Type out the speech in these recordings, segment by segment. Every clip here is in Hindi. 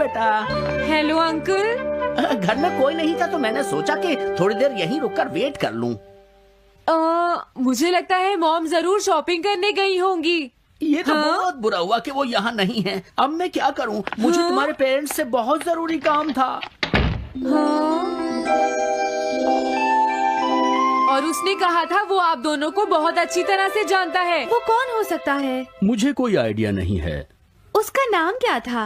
बेटा। Hello uncle. घर में कोई नहीं था तो मैंने सोचा कि थोड़ी देर यहीं रुककर वेट कर लूं। मुझे लगता है मॉम जरूर शॉपिंग करने गई होंगी। ये तो बहुत बुरा हुआ कि वो यहाँ नहीं है। अब मैं क्या करूं? मुझे तुम्हारे पेरेंट्स से बहुत जरूरी काम था। और उसने कहा था वो आप दोनों को बहुत अच्छी तरह से जानता है। वो कौन हो सकता है? मुझे कोई आइडिया नहीं है। उसका नाम क्या था?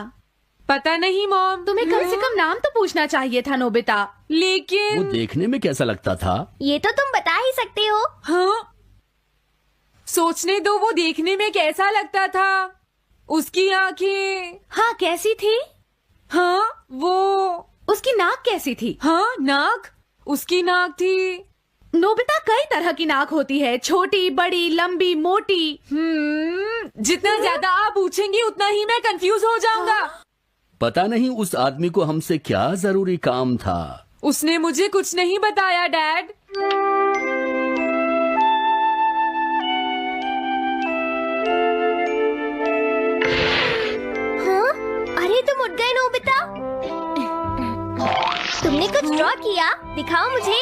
पता नहीं मॉम। तुम्हें कम से कम नाम तो पूछना चाहिए था नोबिता। वो लेकिन देखने में कैसा लगता था? ये तो तुम बता ही सकते हो। हाँ, सोचने दो वो देखने में कैसा लगता था। उसकी आंखें। हाँ, कैसी थी? हाँ, वो। उसकी नाक कैसी थी? हाँ, नाक। उसकी नाक थी। नोबिता, कई तरह की नाक होती है, छोटी, बड़ी, लंबी, मोटी। जितना ज्यादा आप पूछेंगी उतना ही मैं कंफ्यूज हो जाऊंगा। पता नहीं उस आदमी को हमसे क्या जरूरी काम था। उसने मुझे कुछ नहीं बताया डैड। हाँ? अरे तुम उठ गए नोबिता। तुमने कुछ ड्रॉ किया? दिखाओ मुझे।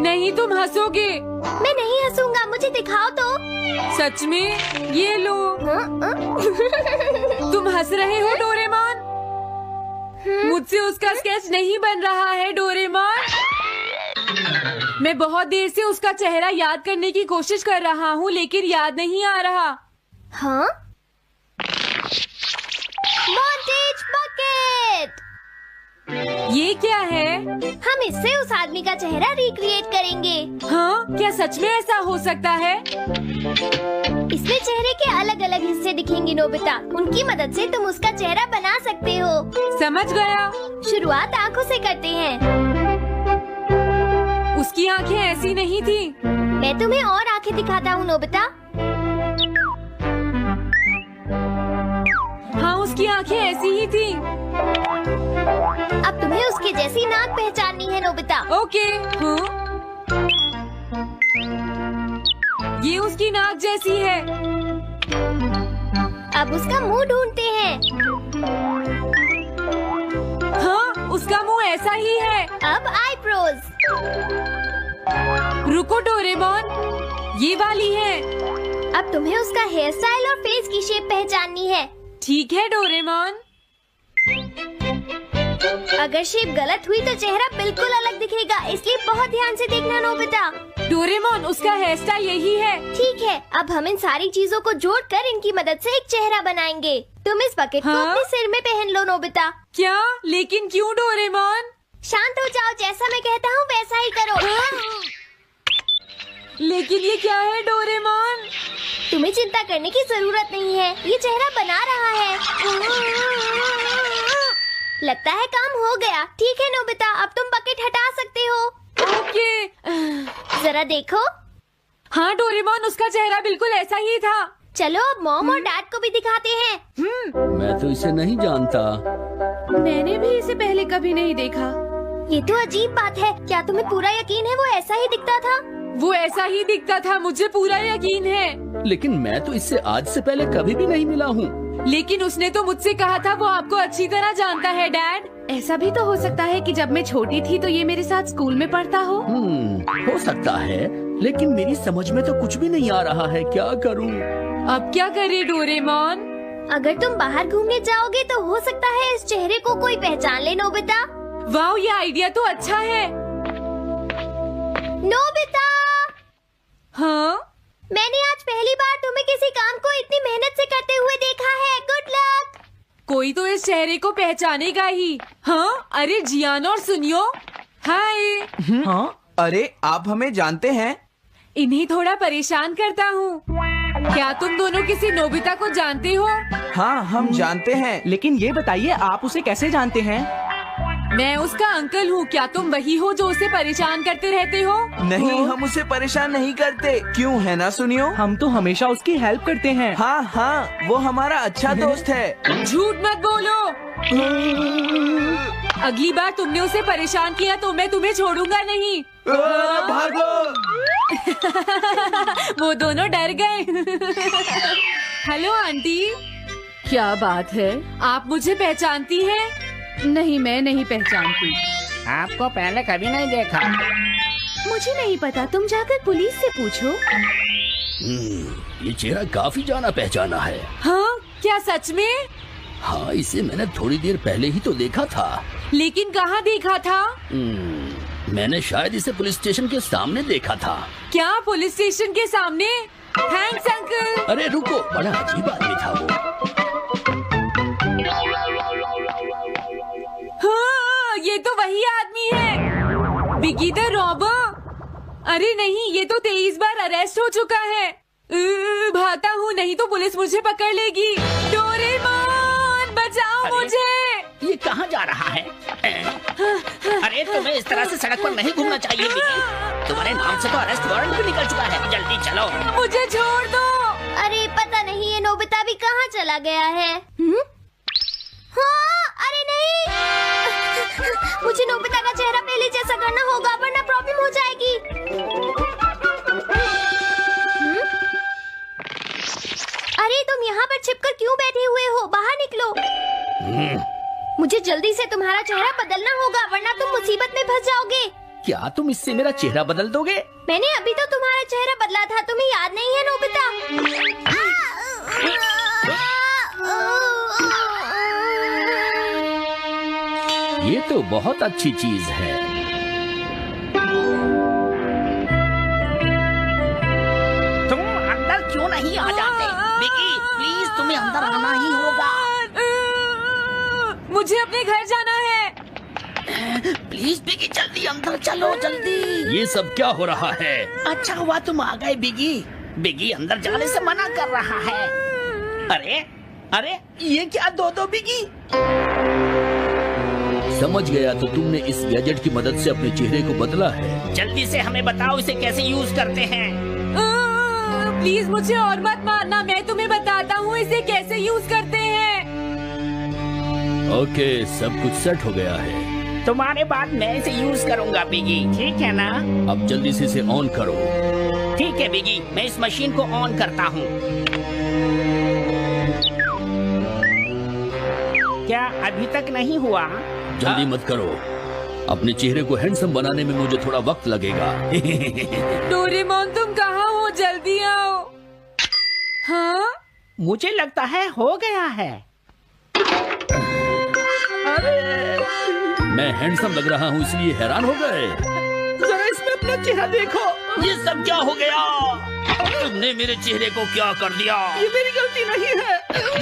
नहीं, तुम हंसोगे। मैं नहीं हंसूंगा, मुझे दिखाओ तो। सच में? ये लो। तुम हंस रहे हो डोरेमोन? मुझसे उसका स्केच नहीं बन रहा है डोरेमोन। मैं बहुत देर से उसका चेहरा याद करने की कोशिश कर रहा हूँ लेकिन याद नहीं आ रहा। हाँ? Montage bucket. ये क्या है? हम इससे उस आदमी का चेहरा रिक्रिएट करेंगे। हाँ, क्या सच में ऐसा हो सकता है? इसमें चेहरे के अलग अलग हिस्से दिखेंगे नोबिता। उनकी मदद से तुम उसका चेहरा बना सकते हो। समझ गया। शुरुआत आँखों से करते हैं। उसकी आंखें ऐसी नहीं थी। मैं तुम्हें और आंखें दिखाता हूँ नोबिता। हाँ, उसकी आंखें ऐसी ही थी। अब तुम्हें उसके जैसी नाक पहचाननी है नोबिता। ओके। हाँ? ये उसकी नाक जैसी है। अब उसका मुंह ढूंढते हैं। हाँ, उसका मुंह ऐसा ही है। अब आईब्रोज। रुको डोरेमोन, ये वाली है। अब तुम्हें उसका हेयर स्टाइल और फेस की शेप पहचाननी है। ठीक है डोरेमोन। अगर शेप गलत हुई तो चेहरा बिल्कुल अलग दिखेगा, इसलिए बहुत ध्यान से देखना नोबिता। डोरेमोन, उसका हेयर स्टाइल यही है। ठीक है, अब हम इन सारी चीजों को जोड़कर इनकी मदद से एक चेहरा बनाएंगे। तुम इस बकेट को हाँ? अपने सिर में पहन लो नोबिता। क्या? लेकिन क्यों डोरेमोन? शांत हो जाओ, जैसा मैं कहता हूँ वैसा ही करो। लेकिन ये क्या है डोरेमोन? तुम्हें चिंता करने की जरूरत नहीं है, ये चेहरा बना रहा है। लगता है काम हो गया। ठीक है नोबिता, अब तुम बकेट हटा सकते हो। ओके। जरा देखो। हाँ डोरेमोन, उसका चेहरा बिल्कुल ऐसा ही था। चलो अब मॉम और डैड को भी दिखाते हैं। मैं तो इसे नहीं जानता। मैंने भी इसे पहले कभी नहीं देखा। ये तो अजीब बात है। क्या तुम्हें पूरा यकीन है वो ऐसा ही दिखता था? वो ऐसा ही दिखता था, मुझे पूरा यकीन है। लेकिन मैं तो इससे आज से पहले कभी भी नहीं मिला हूँ। लेकिन उसने तो मुझसे कहा था वो आपको अच्छी तरह जानता है डैड। ऐसा भी तो हो सकता है कि जब मैं छोटी थी तो ये मेरे साथ स्कूल में पढ़ता हो। हो सकता है, लेकिन मेरी समझ में तो कुछ भी नहीं आ रहा है। क्या करूँ? अब क्या करे डोरेमोन? अगर तुम बाहर घूमने जाओगे तो हो सकता है इस चेहरे को कोई पहचान ले नोबिता। वाह, ये आइडिया तो अच्छा है। नोबिता, हाँ? मैंने आज पहली बार तुम्हें किसी काम को इतनी मेहनत से करते हुए देखा है। Good luck. कोई तो इस चेहरे को पहचानेगा ही। हाँ? अरे जियान और सुनियो। हाय। हाँ? अरे आप हमें जानते हैं? इन्हें थोड़ा परेशान करता हूँ। क्या तुम दोनों किसी नोबिता को जानते हो? हाँ, हम जानते हैं, लेकिन ये बताइए आप उसे कैसे जानते हैं? मैं उसका अंकल हूँ। क्या तुम वही हो जो उसे परेशान करते रहते हो? नहीं, हम उसे परेशान नहीं करते। क्यों, है ना सुनियो? हम तो हमेशा उसकी हेल्प करते हैं। हाँ हाँ, वो हमारा अच्छा दोस्त है। झूठ मत बोलो। अगली बार तुमने उसे परेशान किया तो मैं तुम्हें छोड़ूंगा नहीं। भागो। वो दोनों डर गए। Hello aunty. क्या बात है? आप मुझे पहचानती हैं? नहीं, मैं नहीं पहचानती। आपको पहले कभी नहीं देखा। मुझे नहीं पता, तुम जाकर पुलिस से पूछो। ये चेहरा काफी जाना पहचाना है। हाँ, क्या सच में? हाँ, इसे मैंने थोड़ी देर पहले ही तो देखा था। लेकिन कहाँ देखा था? मैंने शायद इसे पुलिस स्टेशन के सामने देखा था। क्या पुलिस स्टेशन के सामने? Thanks uncle. अरे रुको, बड़ा अजीब आदमी था वो। हाँ, ये तो वही आदमी है, बिगी द रॉबर। अरे नहीं, ये तो 23 बार अरेस्ट हो चुका है। भागता हूँ, नहीं तो पुलिस मुझे पकड़ लेगी। डोरेमोन, बचाओ मुझे। ये कहाँ जा रहा है? अरे तुम्हें इस तरह से सड़क पर नहीं घूमना चाहिए बिगी। तुम्हारे नाम से तो अरेस्ट वारंट भी निकल चुका है। जल्दी चलो। मुझे छोड़ दो। अरे पता नहीं ये नोबिता भी कहाँ चला गया है। हाँ, अरे नहीं। मुझे नोबिता का चेहरा पहले जैसा करना होगा वरना प्रॉब्लम हो जाएगी। अरे तुम यहाँ पर छिपकर क्यों बैठे हुए हो? बाहर निकलो। मुझे जल्दी से तुम्हारा चेहरा बदलना होगा वरना तुम मुसीबत में फंस जाओगे। क्या तुम इससे मेरा चेहरा बदल दोगे? मैंने अभी तो तुम्हारा चेहरा बदला था, तुम्हें याद नहीं है नोबिता? ये तो बहुत अच्छी चीज है। तुम अंदर क्यों नहीं आ जाते? बिगी, प्लीज तुम्हें अंदर आना ही होगा। मुझे अपने घर जाना है। प्लीज बिगी, जल्दी अंदर चलो, जल्दी। ये सब क्या हो रहा है? अच्छा हुआ तुम आ गए बिगी। बिगी अंदर जाने से मना कर रहा है। अरे अरे, ये क्या दो बिगी? समझ गया, तो तुमने इस गैजेट की मदद से अपने चेहरे को बदला है। जल्दी से हमें बताओ इसे कैसे यूज करते हैं। प्लीज मुझे और मत मारना, मैं तुम्हें बताता हूँ इसे कैसे यूज करते हैं। ओके, सब कुछ सेट हो गया है। तुम्हारे बाद मैं इसे यूज करूंगा बिगी, ठीक है ना? अब जल्दी से इसे ऑन करो। ठीक है बिगी, मैं इस मशीन को ऑन करता हूँ। क्या अभी तक नहीं हुआ? जल्दी मत करो, अपने चेहरे को हैंडसम बनाने में मुझे थोड़ा वक्त लगेगा। डोरेमोन, तुम कहाँ हो? जल्दी आओ। हाँ, मुझे लगता है हो गया है। मैं हैंडसम लग रहा हूँ इसलिए हैरान हो गए। जरा इसमें अपना चेहरा देखो। ये सब क्या हो गया? तुमने मेरे चेहरे को क्या कर दिया? ये मेरी गलती नहीं है,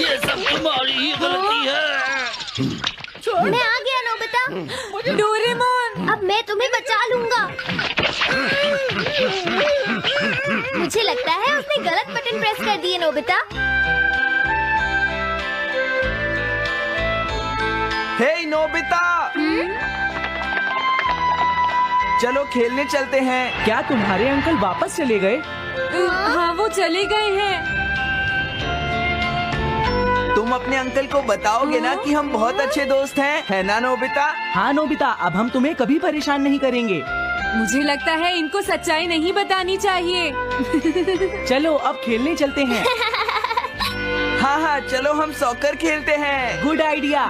ये सब तुम्हारी ही गलती है। मैं आ गया नोबिता। डोरेमोन, अब मैं तुम्हें बचा लूंगा। मुझे लगता है उसने गलत बटन प्रेस कर दिए नोबिता। हे नोबिता, चलो खेलने चलते हैं। क्या तुम्हारे अंकल वापस चले गए? हाँ, वो चले गए हैं। तुम अपने अंकल को बताओगे ना कि हम बहुत अच्छे दोस्त हैं, है ना नोबिता? हाँ नोबिता, अब हम तुम्हें कभी परेशान नहीं करेंगे। मुझे लगता है इनको सच्चाई नहीं बतानी चाहिए। चलो अब खेलने चलते हैं। हाँ हाँ, चलो हम सॉकर खेलते हैं। Good idea.